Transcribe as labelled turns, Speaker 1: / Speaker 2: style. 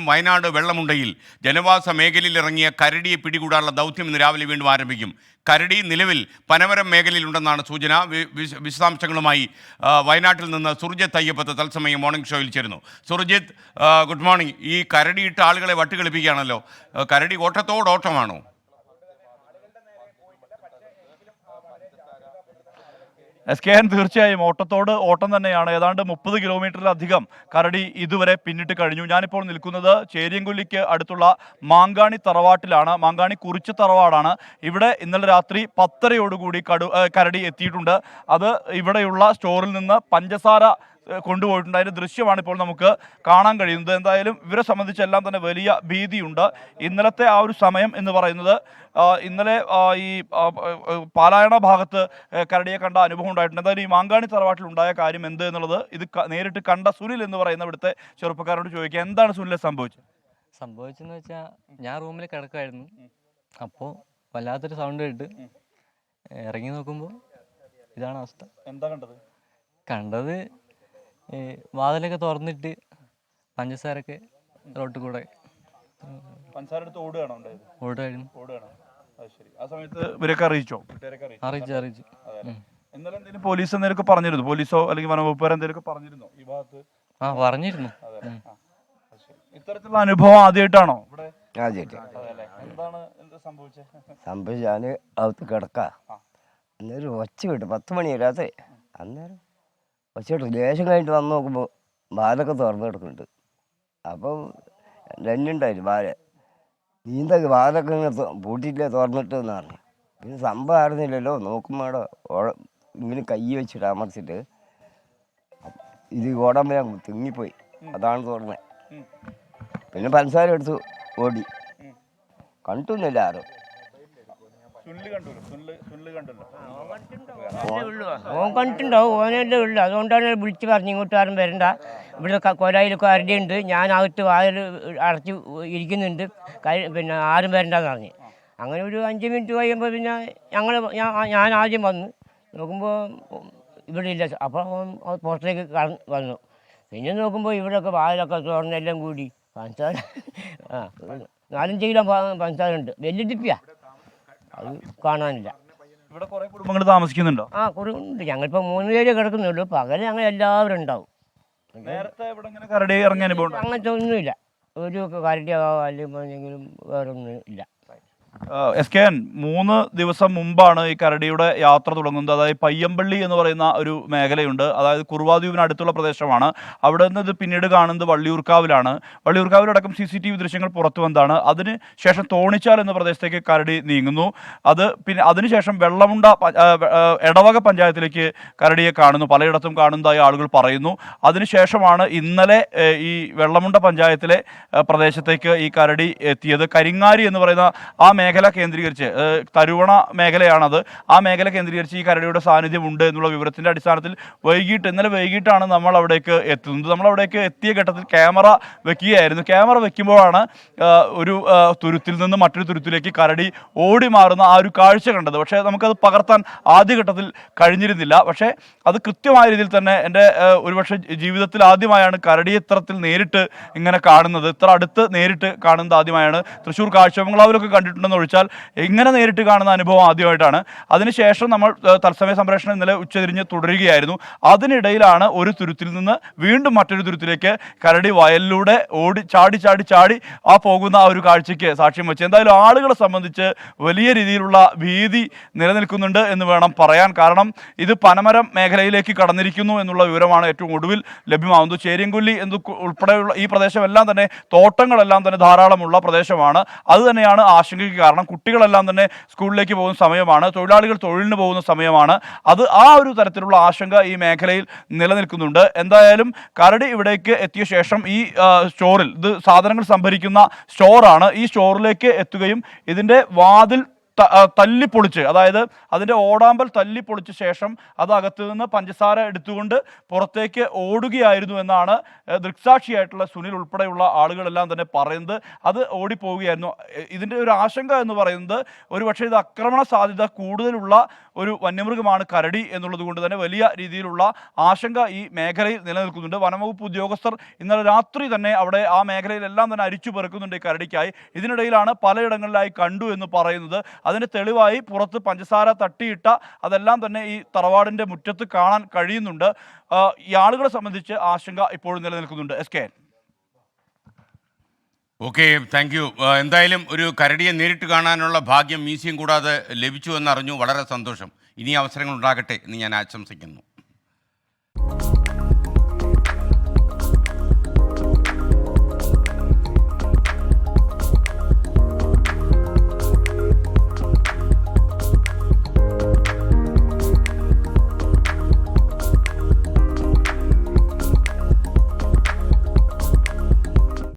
Speaker 1: വയനാട് വെള്ളമുണ്ടയിൽ ജനവാസ മേഖലയിൽ ഇറങ്ങിയ കരടിയെ പിടികൂടാനുള്ള ദൗത്യം ഇന്ന് രാവിലെ വീണ്ടും ആരംഭിക്കും. കരടി നിലവിൽ പനമരം മേഖലയിലുണ്ടെന്നാണ് സൂചന. വിശദാംശങ്ങളുമായി വയനാട്ടിൽ നിന്ന് സുർജിത്ത് അയ്യപ്പത്ത് തത്സമയം മോർണിംഗ് ഷോയിൽ ചേരുന്നു. Surjit, good morning. ഈ കരടിയിട്ട് ആളുകളെ വട്ടുകളിപ്പിക്കുകയാണല്ലോ. കരടി ഓട്ടത്തോടോട്ടമാണോ?
Speaker 2: SKN തീർച്ചയായും ഓട്ടത്തോട് ഓട്ടം തന്നെയാണ്. ഏതാണ്ട് 30 കിലോമീറ്ററിലധികം കരടി ഇതുവരെ പിന്നിട്ട് കഴിഞ്ഞു. ഞാനിപ്പോൾ നിൽക്കുന്നത് ചേരിയൻകൊല്ലിക്ക് അടുത്തുള്ള മാങ്കാണി തറവാട്ടിലാണ്. മാങ്കാണി കുറിച്ച് തറവാടാണ്. ഇവിടെ ഇന്നലെ രാത്രി 10:30 കരടി എത്തിയിട്ടുണ്ട്. അത് ഇവിടെയുള്ള സ്റ്റോറിൽ നിന്ന് പഞ്ചസാര കൊണ്ടുപോയിട്ടുണ്ട്. അതിൻ്റെ ദൃശ്യമാണ് ഇപ്പോൾ നമുക്ക് കാണാൻ കഴിയുന്നത്. എന്തായാലും ഇവരെ സംബന്ധിച്ചെല്ലാം തന്നെ വലിയ ഭീതിയുണ്ട്. ഇന്നലത്തെ ആ ഒരു സമയം എന്ന് പറയുന്നത് ഇന്നലെ ഈ പാലായണ ഭാഗത്ത് കരടിയെ കണ്ട അനുഭവം ഉണ്ടായിട്ടുണ്ട്. എന്തായാലും ഈ മാങ്കാണി തറവാട്ടിൽ ഉണ്ടായ കാര്യം എന്ത് എന്നുള്ളത് ഇത് നേരിട്ട് കണ്ട സുനിൽ എന്ന് പറയുന്ന ഇവിടുത്തെ ചെറുപ്പക്കാരോട് ചോദിക്കുക. എന്താണ് സുനിലെ
Speaker 3: സംഭവിച്ചെന്ന് വെച്ചാൽ ഞാൻ റൂമിൽ കിടക്കുമായിരുന്നു. അപ്പോൾ വല്ലാത്തൊരു സൗണ്ട് കേട്ട് ഇറങ്ങി നോക്കുമ്പോൾ ഇതാണ് അവസ്ഥ.
Speaker 2: എന്താ
Speaker 3: കണ്ടത് വാതിലൊക്കെ തുറന്നിട്ട് പഞ്ചസാരൊക്കെ റോട്ടിൽ കൂടെ ഓടുകയായിരുന്നു. അറിയിച്ചു.
Speaker 2: പോലീസ് എന്തെങ്കിലും പറഞ്ഞിരുന്നു? പോലീസോ അല്ലെങ്കിൽ വനവകുപ്പുകാർ എന്തെങ്കിലും പറഞ്ഞിരുന്നോ ഈ ഭാഗത്ത്?
Speaker 3: പറഞ്ഞിരുന്നു.
Speaker 2: ഇത്തരത്തിലുള്ള അനുഭവം ആദ്യമായിട്ടാണോ?
Speaker 4: സംഭവിച്ചു ഞാന് അകത്ത് കിടക്ക. അന്നേരം ഒച്ച കിട്ടും 10 മണി വരാതെ. അന്നേരം ഒച്ച കിട്ടും. ലേശം കഴിഞ്ഞിട്ട് വന്ന് നോക്കുമ്പോൾ വാലൊക്കെ തുറന്നു കിടക്കുന്നുണ്ട്. അപ്പം രണ്ടുണ്ടായിരുന്നു വാല. നീന്തൊക്കെ വാലൊക്കെ ഇങ്ങനെ പൂട്ടിയിട്ടില്ല, തുറന്നിട്ട് എന്ന് പറഞ്ഞു. പിന്നെ സംഭവം അറിഞ്ഞില്ലല്ലോ. നോക്കുമ്പോൾ അവിടെ ഇങ്ങനെ കൈ വെച്ചിട്ട് അമർച്ചിട്ട് ഇത് ഓടാൻ വരാൻ തിങ്ങിപ്പോയി. അതാണ് തുറന്നത്. പിന്നെ പഞ്ചസാര എടുത്ത് ഓടി. കണ്ടിട്ടൊന്നുമില്ല ആരും.
Speaker 5: ഓൻ കണ്ടിട്ടുണ്ടാവും. ഓനല്ലേ ഉള്ളു. അതുകൊണ്ടാണ് വിളിച്ച് പറഞ്ഞു ഇങ്ങോട്ട് ആരും വരണ്ട, ഇവിടെ കൊലായിലൊക്കെ അരടിയുണ്ട്, ഞാൻ അകത്ത് വാതിൽ അടച്ച് ഇരിക്കുന്നുണ്ട്, പിന്നെ ആരും വരണ്ടെന്ന് പറഞ്ഞു. അങ്ങനെ ഒരു 5 മിനിറ്റ് കഴിയുമ്പോൾ പിന്നെ ഞാൻ ആദ്യം വന്നു നോക്കുമ്പോൾ ഇവിടെ ഇല്ല. അപ്പോൾ പുറത്തേക്ക് വന്നു. പിന്നെ നോക്കുമ്പോൾ ഇവിടെയൊക്കെ വാതിലൊക്കെ തുറന്നെല്ലാം കൂടി പഞ്ചസാര 4-5 കിലോ പഞ്ചസാര ഉണ്ട്. വലിയ ടിപ്പിയാ, അത് കാണാനില്ല.
Speaker 2: ഇവിടെ കുറേ കുടുംബങ്ങൾ താമസിക്കുന്നുണ്ടോ?
Speaker 5: ഉണ്ട്. ഞങ്ങളിപ്പോൾ 3 പേര് കിടക്കുന്നുള്ളൂ. പകല് ഞങ്ങൾ എല്ലാവരും ഉണ്ടാവും. അങ്ങനത്തെ ഒന്നുമില്ല. ഒരു കരടിയോ അല്ലെങ്കിൽ വേറെ ഒന്നും ഇല്ല.
Speaker 2: SKN 3 ദിവസം മുമ്പാണ് ഈ കരടിയുടെ യാത്ര തുടങ്ങുന്നത്. അതായത് പയ്യമ്പള്ളി എന്ന് പറയുന്ന ഒരു മേഖലയുണ്ട്. അതായത് കുറുവാദ്വീപിന് അടുത്തുള്ള പ്രദേശമാണ്. അവിടെ നിന്ന് ഇത് പിന്നീട് കാണുന്നത് വള്ളിയൂർക്കാവിലാണ്. വള്ളിയൂർക്കാവിലടക്കം CCTV ദൃശ്യങ്ങൾ പുറത്തു വന്നതാണ്. അതിന് ശേഷം തോണിച്ചാൽ എന്ന പ്രദേശത്തേക്ക് കരടി നീങ്ങുന്നു. പിന്നെ അതിനുശേഷം വെള്ളമുണ്ട എടവക പഞ്ചായത്തിലേക്ക് കരടിയെ കാണുന്നു. പലയിടത്തും കാണുന്നതായി ആളുകൾ പറയുന്നു. അതിനുശേഷമാണ് ഇന്നലെ ഈ വെള്ളമുണ്ട പഞ്ചായത്തിലെ പ്രദേശത്തേക്ക് ഈ കരടി എത്തിയത്. കരിങ്ങാരി എന്ന് പറയുന്ന ആ മേഖല കേന്ദ്രീകരിച്ച്, തരുവണ മേഖലയാണത്, ആ മേഖല കേന്ദ്രീകരിച്ച് ഈ കരടിയുടെ സാന്നിധ്യം ഉണ്ട് എന്നുള്ള വിവരത്തിൻ്റെ അടിസ്ഥാനത്തിൽ ഇന്നലെ വൈകിട്ടാണ് നമ്മൾ അവിടേക്ക് എത്തുന്നത്. നമ്മളവിടേക്ക് എത്തിയ ഘട്ടത്തിൽ ക്യാമറ വെക്കുകയായിരുന്നു. ക്യാമറ വെക്കുമ്പോഴാണ് ഒരു തുരുത്തിൽ നിന്ന് മറ്റൊരു തുരുത്തിലേക്ക് കരടി ഓടി മാറുന്ന ആ ഒരു കാഴ്ച കണ്ടത്. പക്ഷേ നമുക്കത് പകർത്താൻ ആദ്യഘട്ടത്തിൽ കഴിഞ്ഞിരുന്നില്ല. പക്ഷേ അത് കൃത്യമായ രീതിയിൽ തന്നെ എൻ്റെ ഒരുപക്ഷെ ജീവിതത്തിൽ ആദ്യമായാണ് കരടിയെ ഇത്തരത്തിൽ നേരിട്ട് ഇങ്ങനെ കാണുന്നത്. ഇത്ര അടുത്ത് നേരിട്ട് കാണുന്നത് ആദ്യമായാണ്. തൃശ്ശൂർ കാഴ്ചബംഗ്ലാവിലൊക്കെ കണ്ടിട്ടുണ്ടെന്ന് ഒഴിച്ചാൽ ഇങ്ങനെ നേരിട്ട് കാണുന്ന അനുഭവം ആദ്യമായിട്ടാണ്. അതിനുശേഷം നമ്മൾ തത്സമയ സംപ്രേഷണം ഇന്നലെ ഉച്ചതിരിഞ്ഞ് തുടരുകയായിരുന്നു. അതിനിടയിലാണ് ഒരു തുരുത്തിൽ നിന്ന് വീണ്ടും മറ്റൊരു തുരുത്തിലേക്ക് കരടി വയലിലൂടെ ചാടി ആ പോകുന്ന ആ ഒരു കാഴ്ചയ്ക്ക് സാക്ഷ്യം വെച്ച്. എന്തായാലും ആളുകളെ സംബന്ധിച്ച് വലിയ രീതിയിലുള്ള ഭീതി നിലനിൽക്കുന്നുണ്ട് എന്ന് വേണം പറയാൻ. കാരണം ഇത് പനമരം മേഖലയിലേക്ക് കടന്നിരിക്കുന്നു എന്നുള്ള വിവരമാണ് ഏറ്റവും ഒടുവിൽ ലഭ്യമാകുന്നത്. ചേരിയൻകൊല്ലി ഉൾപ്പെടെയുള്ള ഈ പ്രദേശമെല്ലാം തന്നെ തോട്ടങ്ങളെല്ലാം തന്നെ ധാരാളമുള്ള പ്രദേശമാണ്. അത് തന്നെയാണ് ആശങ്കയ്ക്ക് കാരണം. കുട്ടികളെല്ലാം തന്നെ സ്കൂളിലേക്ക് പോകുന്ന സമയമാണ്, തൊഴിലാളികൾ തൊഴിലിന് പോകുന്ന സമയമാണ്. ആ ഒരു തരത്തിലുള്ള ആശങ്ക ഈ മേഖലയിൽ നിലനിൽക്കുന്നുണ്ട്. എന്തായാലും കരടി ഇവിടേക്ക് എത്തിയ ശേഷം ഈ സ്റ്റോറിൽ, ഇത് സാധനങ്ങൾ സംഭരിക്കുന്ന സ്റ്റോറാണ്, ഈ സ്റ്റോറിലേക്ക് എത്തുകയും ഇതിൻ്റെ വാതിൽ തല്ലിപ്പൊളിച്ച്, അതായത് അതിൻ്റെ ഓടാമ്പൽ തല്ലിപ്പൊളിച്ച ശേഷം അത് അകത്ത് നിന്ന് പഞ്ചസാര എടുത്തുകൊണ്ട് പുറത്തേക്ക് ഓടുകയായിരുന്നു എന്നാണ് ദൃക്സാക്ഷിയായിട്ടുള്ള സുനിൽ ഉൾപ്പെടെയുള്ള ആളുകളെല്ലാം തന്നെ പറയുന്നത്. അത് ഓടിപ്പോവുകയായിരുന്നു. ഇതിൻ്റെ ഒരു ആശങ്ക എന്ന് പറയുന്നത് ഒരുപക്ഷെ ഇത് ആക്രമണ സാധ്യത കൂടുതലുള്ള ഒരു വന്യമൃഗമാണ് കരടി എന്നുള്ളത് കൊണ്ട് തന്നെ വലിയ രീതിയിലുള്ള ആശങ്ക ഈ മേഖലയിൽ നിലനിൽക്കുന്നുണ്ട്. വനംവകുപ്പ് ഉദ്യോഗസ്ഥർ ഇന്നലെ രാത്രി തന്നെ അവിടെ ആ മേഖലയിലെല്ലാം തന്നെ അരിച്ചു പെറുക്കുന്നുണ്ട് ഈ കരടിക്കായി. ഇതിനിടയിലാണ് പലയിടങ്ങളിലായി കണ്ടു എന്ന് പറയുന്നത്. അതിന് തെളിവായി പുറത്ത് പഞ്ചസാര തട്ടിയിട്ട അതെല്ലാം തന്നെ ഈ തറവാടിൻ്റെ മുറ്റത്ത് കാണാൻ കഴിയുന്നുണ്ട്. ഈ ആളുകളെ സംബന്ധിച്ച് ആശങ്ക ഇപ്പോഴും നിലനിൽക്കുന്നുണ്ട്. SK.
Speaker 1: Okay, thank you. എന്തായാലും ഒരു കരടിയെ നേരിട്ട് കാണാനുള്ള ഭാഗ്യം മ്യൂസിയം കൂടാതെ ലഭിച്ചു എന്നറിഞ്ഞു. വളരെ സന്തോഷം. ഇനി അവസരങ്ങൾ ഉണ്ടാകട്ടെ എന്ന് ഞാൻ ആശംസിക്കുന്നു.